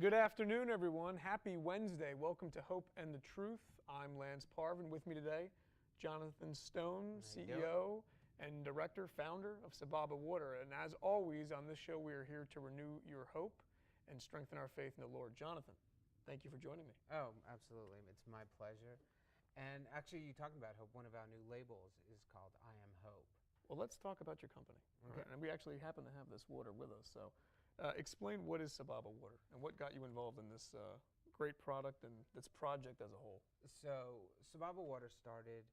Good afternoon, everyone. Happy Wednesday. Welcome to Hope and the Truth. I'm Lance Parvin. With me today, Johnathon Stone, CEO and Director, Founder of Sababa Water. And as always, on this show, we are here to renew your hope and strengthen our faith in the Lord. Johnathon, thank you for joining me. Oh, absolutely. It's my pleasure. And actually, you talking about hope, one of our new labels is called I Am Hope. Well, let's talk about your company. Okay. Right? And we actually happen to have this water with us. So explain what is Sababa Water and what got you involved in this great product and this project as a whole. So Sababa Water started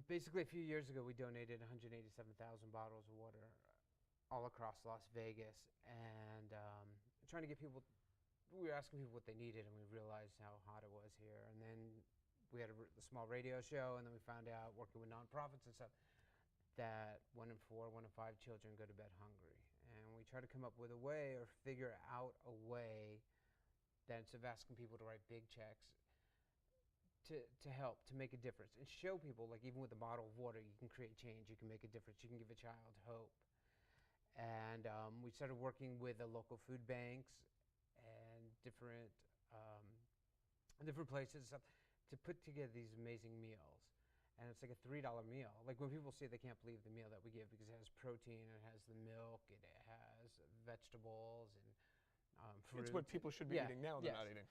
basically a few years ago. We donated 187,000 bottles of water all across Las Vegas, and trying to get people, we were asking people what they needed, and we realized how hot it was here. And then we had a small radio show, and then we found out, working with nonprofits and stuff, that 1 in 4, 1 in 5 children go to bed hungry. And we try to come up with a way, or figure out a way, that instead of asking people to write big checks, to help, to make a difference, and show people, like, even with a bottle of water, you can create change, you can make a difference, you can give a child hope. And we started working with the local food banks and different places and stuff to put together these amazing meals. And it's like a $3 meal. Like, when people see it, they can't believe the meal that we give, because it has protein, it has the milk, it has vegetables and fruit. It's what people should be eating now, they're not eating.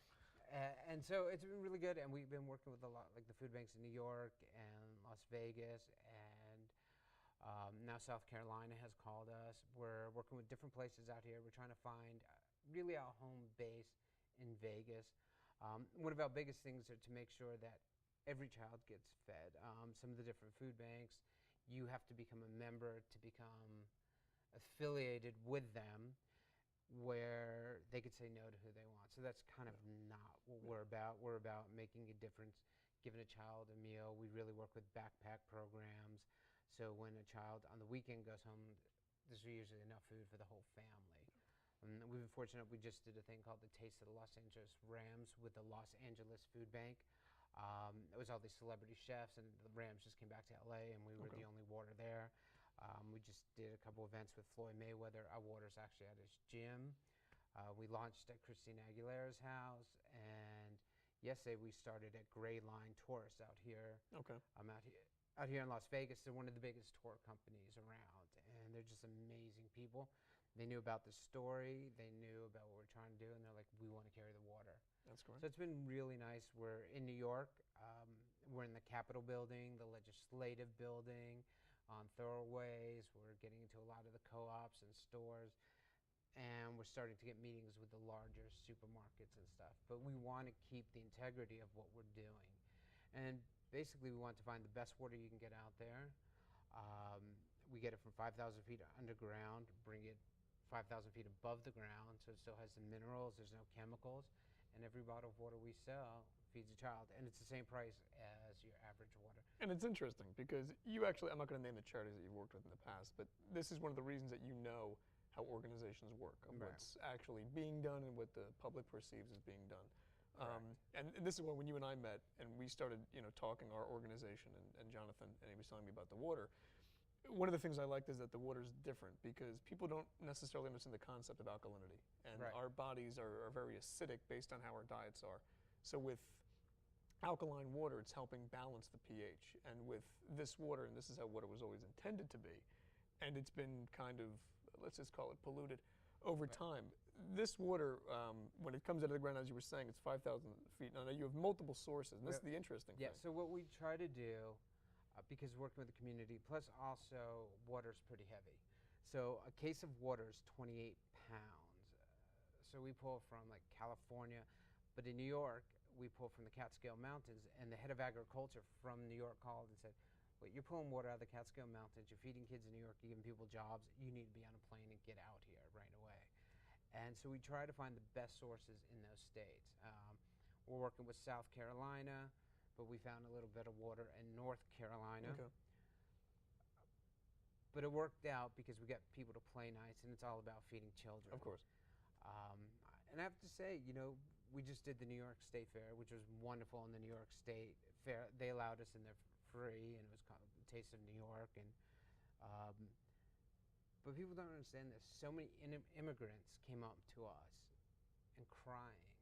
And so it's been really good, and we've been working with a lot, like the food banks in New York and Las Vegas, and now South Carolina has called us. We're working with different places out here. We're trying to find really our home base in Vegas. One of our biggest things are to make sure that every child gets fed. Some of the different food banks, you have to become a member to become affiliated with them, where they could say no to who they want. So that's kind of not what we're about. We're about making a difference, giving a child a meal. We really work with backpack programs. So when a child on the weekend goes home, there's usually enough food for the whole family. And we've been fortunate, we just did a thing called the Taste of the Los Angeles Rams with the Los Angeles Food Bank. It was all these celebrity chefs, and the Rams just came back to LA, and we were the only water there. We just did a couple events with Floyd Mayweather. Our water's actually at his gym. We launched at Christina Aguilera's house, and yesterday we started at Gray Line Tourists out here. Okay. Out here in Las Vegas. They're one of the biggest tour companies around, and they're just amazing people. They knew about the story, they knew about what we're trying to do, and they're like, we want to carry the water. That's great. So it's been really nice. We're in New York. We're in the Capitol building, the legislative building, on thoroughways. We're getting into a lot of the co-ops and stores, and we're starting to get meetings with the larger supermarkets and stuff. But we want to keep the integrity of what we're doing. And basically, we want to find the best water you can get out there. We get it from 5,000 feet underground, bring it 5,000 feet above the ground, so it still has the minerals, there's no chemicals, and every bottle of water we sell feeds a child, and it's the same price as your average water. And it's interesting because you actually, I'm not going to name the charities that you've worked with in the past, but this is one of the reasons that you know how organizations work, of what's actually being done and what the public perceives as being done. And this is when you and I met, and we started, talking our organization, and Johnathon, and he was telling me about the water. One of the things I liked is that the water is different because people don't necessarily understand the concept of alkalinity, and our bodies are very acidic based on how our diets are. So with alkaline water, it's helping balance the pH, and with this water, and this is how water was always intended to be, and it's been kind of, let's just call it polluted over time. This water, when it comes out of the ground, as you were saying, it's 5,000 feet. Now you have multiple sources, and this is the interesting thing. Yeah, so what we try to do, because working with the community, plus also water's pretty heavy. So a case of water is 28 pounds. So we pull from like California, but in New York, we pull from the Catskill Mountains. And the head of agriculture from New York called and said, "Wait, you're pulling water out of the Catskill Mountains. You're feeding kids in New York. You're giving people jobs. You need to be on a plane and get out here right away." And so we try to find the best sources in those states. We're working with South Carolina, but we found a little bit of water in North Carolina. Okay. But it worked out because we got people to play nice, and it's all about feeding children. Of course. And I have to say, we just did the New York State Fair, which was wonderful. In the New York State Fair, they allowed us in there for free, and it was called Taste of New York. And but people don't understand this. So many immigrants came up to us and crying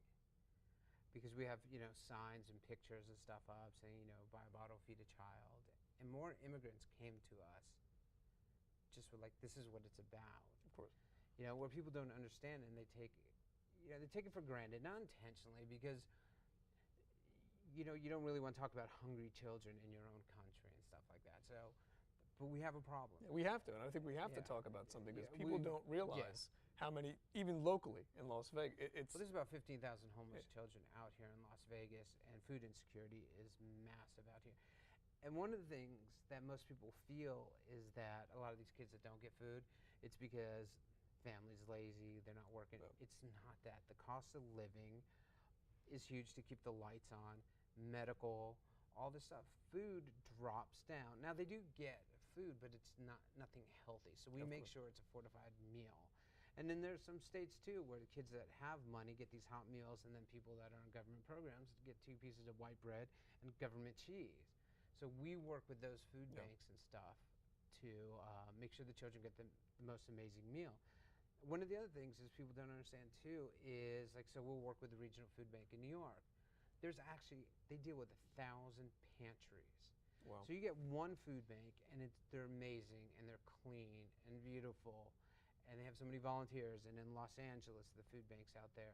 because we have signs and pictures and stuff up saying buy a bottle, feed a child, and more immigrants came to us. Just were like, this is what it's about. Of course. Where people don't understand and they take it for granted, not intentionally, because you don't really want to talk about hungry children in your own country and stuff like that. So, but we have a problem. Yeah, we have to, and I think we have to talk about something because people don't realize how many, even locally in Las Vegas, well, there's about 15,000 homeless children out here in Las Vegas, and food insecurity is massive out here. And one of the things that most people feel is that a lot of these kids that don't get food, it's because family's lazy, they're not working. No. It's not that. The cost of living is huge to keep the lights on, medical, all this stuff. Food drops down. Now, they do get food, but it's nothing healthy. So we make sure it's a fortified meal. And then there's some states, too, where the kids that have money get these hot meals, and then people that are in government programs get 2 pieces of white bread and government cheese. So we work with those food banks and stuff to make sure the children get the most amazing meal. One of the other things is people don't understand too is so we'll work with the regional food bank in New York. There's actually, they deal with 1,000 pantries. Wow. So you get one food bank and they're amazing and they're clean and beautiful and they have so many volunteers, and in Los Angeles, the food bank's out there.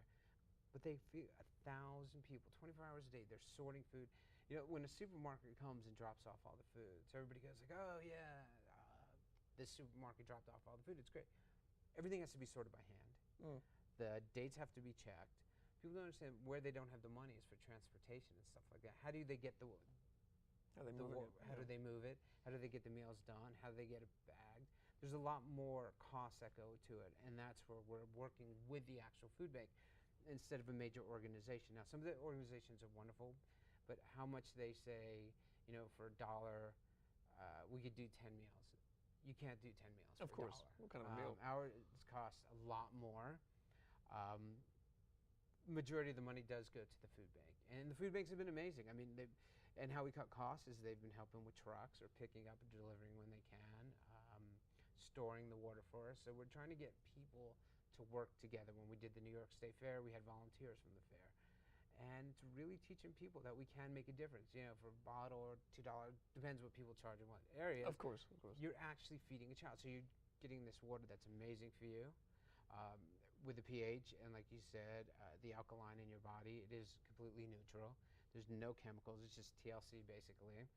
But they feed 1,000 people, 24 hours a day, they're sorting food. When a supermarket comes and drops off all the food, so everybody goes like, oh yeah, this supermarket dropped off all the food, it's great. Everything has to be sorted by hand. The dates have to be checked. People don't understand where they don't have the money is for transportation and stuff like that. How do they get how do they move it? How do they get the meals done? How do they get it bagged? There's a lot more costs that go to it, and that's where we're working with the actual food bank instead of a major organization. Now, some of the organizations are wonderful, but how much they say, for $1, we could do 10 meals. You can't do 10 meals for $1. Of course. What kind of a meal? Ours costs a lot more. Majority of the money does go to the food bank. And the food banks have been amazing. I mean, and how we cut costs is they've been helping with trucks or picking up and delivering when they can, storing the water for us. So we're trying to get people to work together. When we did the New York State Fair, we had volunteers from the fair. And it's really teaching people that we can make a difference. For a bottle or $2, depends what people charge in what area. Of course. You're actually feeding a child. So you're getting this water that's amazing for you with the pH. And like you said, the alkaline in your body, it is completely neutral. There's no chemicals. It's just TLC, basically.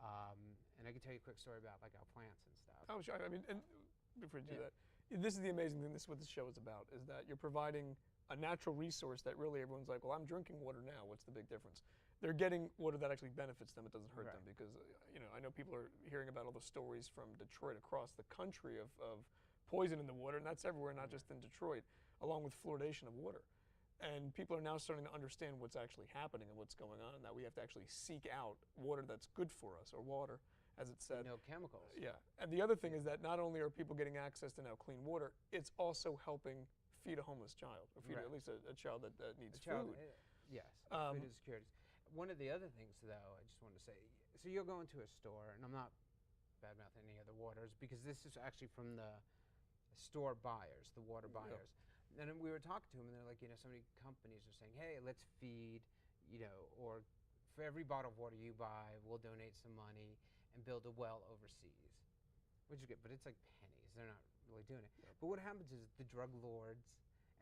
And I can tell you a quick story about our plants and stuff. Oh, sure. I mean, and before you do that, this is the amazing thing. This is what this show is about, is that you're providing a natural resource that really everyone's like, well, I'm drinking water now. What's the big difference? They're getting water that actually benefits them. It doesn't hurt them because, I know people are hearing about all the stories from Detroit across the country of poison in the water, and that's everywhere, not just in Detroit, along with fluoridation of water. And people are now starting to understand what's actually happening and what's going on, and that we have to actually seek out water that's good for us, or water, as it said. No chemicals. Yeah. And the other thing is that not only are people getting access to now clean water, it's also helping feed a homeless child, or feed at least a child that needs food. Yes, food insecurities. One of the other things, though, I just wanted to say, so you'll go into a store, and I'm not bad-mouthing any other waters, because this is actually from the store buyers, the water buyers. And then we were talking to them, and they're like, so many companies are saying, hey, let's feed, or for every bottle of water you buy, we'll donate some money and build a well overseas, which is good, but it's like pennies. They're not really doing it. But what happens is the drug lords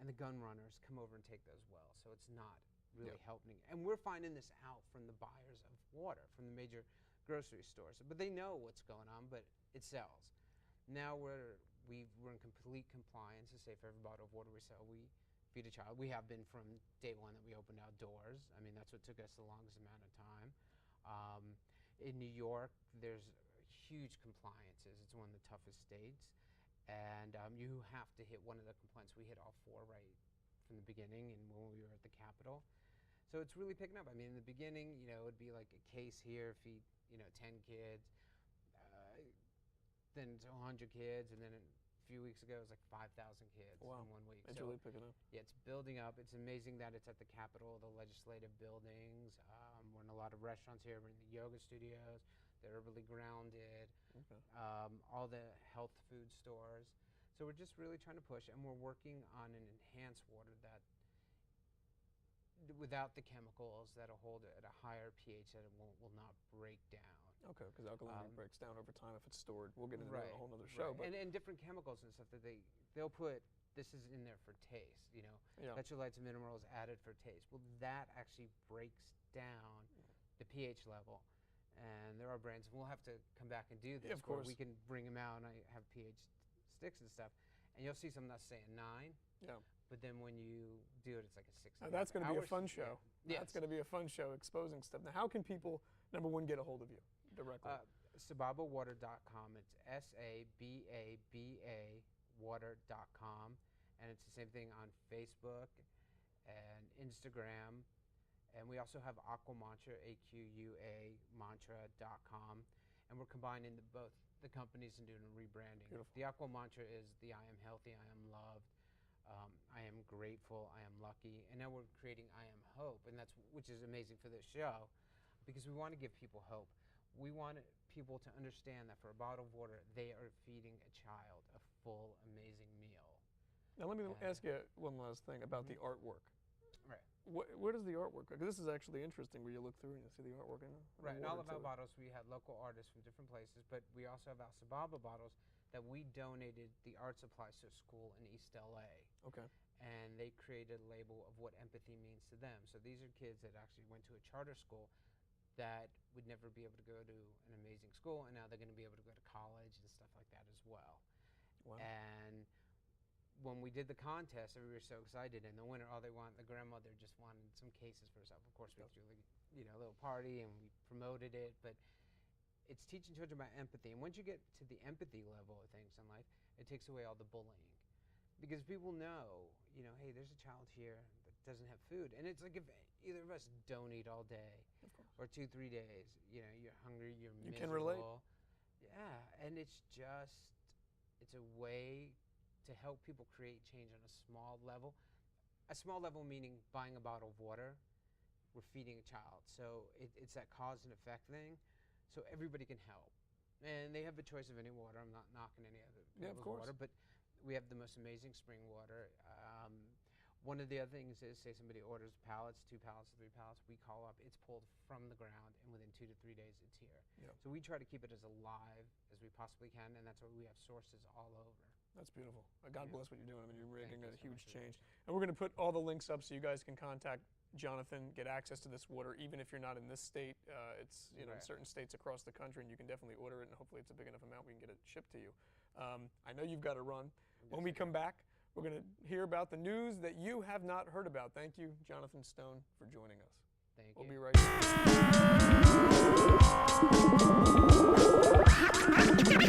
and the gun runners come over and take those wells, so it's not really helping. And we're finding this out from the buyers of water, from the major grocery stores. But they know what's going on, but it sells. Now we're in complete compliance to say for every bottle of water we sell, we feed a child. We have been from day one that we opened outdoors. I mean, that's what took us the longest amount of time. In New York, there's huge compliances. It's one of the toughest states. And you have to hit one of the compliance. We hit all 4 right from the beginning and when we were at the Capitol. So it's really picking up. I mean, in the beginning, it would be like a case here, feed, 10 kids. Then it's 100 kids, and then a few weeks ago, it was like 5,000 kids in 1 week. It's really picking up. Yeah, it's building up. It's amazing that it's at the Capitol, the legislative buildings. We're in a lot of restaurants here. We're in the yoga studios. They're really grounded. Okay. All the health food stores. So we're just really trying to push, and we're working on an enhanced water that, without the chemicals, that'll hold it at a higher pH that it will not break down. Okay, because alkalinity breaks down over time if it's stored. We'll get into that in a whole other show. Right. And different chemicals and stuff that they'll put. This is in there for taste, electrolytes and minerals added for taste. Well, that actually breaks down the pH level. And there are brands, and we'll have to come back and do this. Yeah, of course. We can bring them out, and I have pH sticks and stuff. And you'll see some that's saying 9. Yeah. But then when you do it, it's like a 6. Now that's going to be a fun show. Yeah. That's going to be a fun show exposing stuff. Now, how can people, number one, get a hold of you directly? SababaWater.com. It's SABABA water.com. And it's the same thing on Facebook and Instagram. And we also have Aqua Mantra, AQUA mantra.com. And we're combining both the companies and doing a rebranding. Beautiful. The Aqua Mantra is the I am healthy, I am loved, I am grateful, I am lucky. And now we're creating I am hope, and which is amazing for this show, because we want to give people hope. We want people to understand that for a bottle of water, they are feeding a child a full, amazing meal. Now let me ask you one last thing about the artwork. Right. Where does the artwork go? 'Cause this is actually interesting where you look through and you see the artwork in it. Right, in all of our bottles, we had local artists from different places, but we also have our Sababa bottles that we donated the art supplies to a school in East LA. Okay. And they created a label of what empathy means to them. So these are kids that actually went to a charter school that would never be able to go to an amazing school, and now they're going to be able to go to college and stuff like that as well. Wow. And when we did the contest, everybody was so excited, and the winner, the grandmother just wanted some cases for herself. Of course, we threw a little party and we promoted it, but it's teaching children about empathy. And once you get to the empathy level of things in life, it takes away all the bullying, because people know, hey, there's a child here that doesn't have food, and it's like if either of us don't eat all day, or 2-3 days, you're hungry, you're miserable. You can relate. Yeah, and it's a way to help people create change on a small level. A small level meaning buying a bottle of water, we're feeding a child. So it's that cause and effect thing. So everybody can help. And they have the choice of any water. I'm not knocking any other water, but we have the most amazing spring water. One of the other things is, say somebody orders pallets, 2 pallets, 3 pallets, we call up, it's pulled from the ground, and within 2 to 3 days it's here. Yep. So we try to keep it as alive as we possibly can, and that's why we have sources all over. That's beautiful. God bless what you're doing. I mean, you're making a huge change. Attention. And we're going to put all the links up so you guys can contact Johnathon, get access to this water, even if you're not in this state. It's in certain states across the country, and you can definitely order it, and hopefully it's a big enough amount we can get it shipped to you. I know you've got to run. When we come back, we're going to hear about the news that you have not heard about. Thank you, Johnathon Stone, for joining us. Thank you. We'll be right back.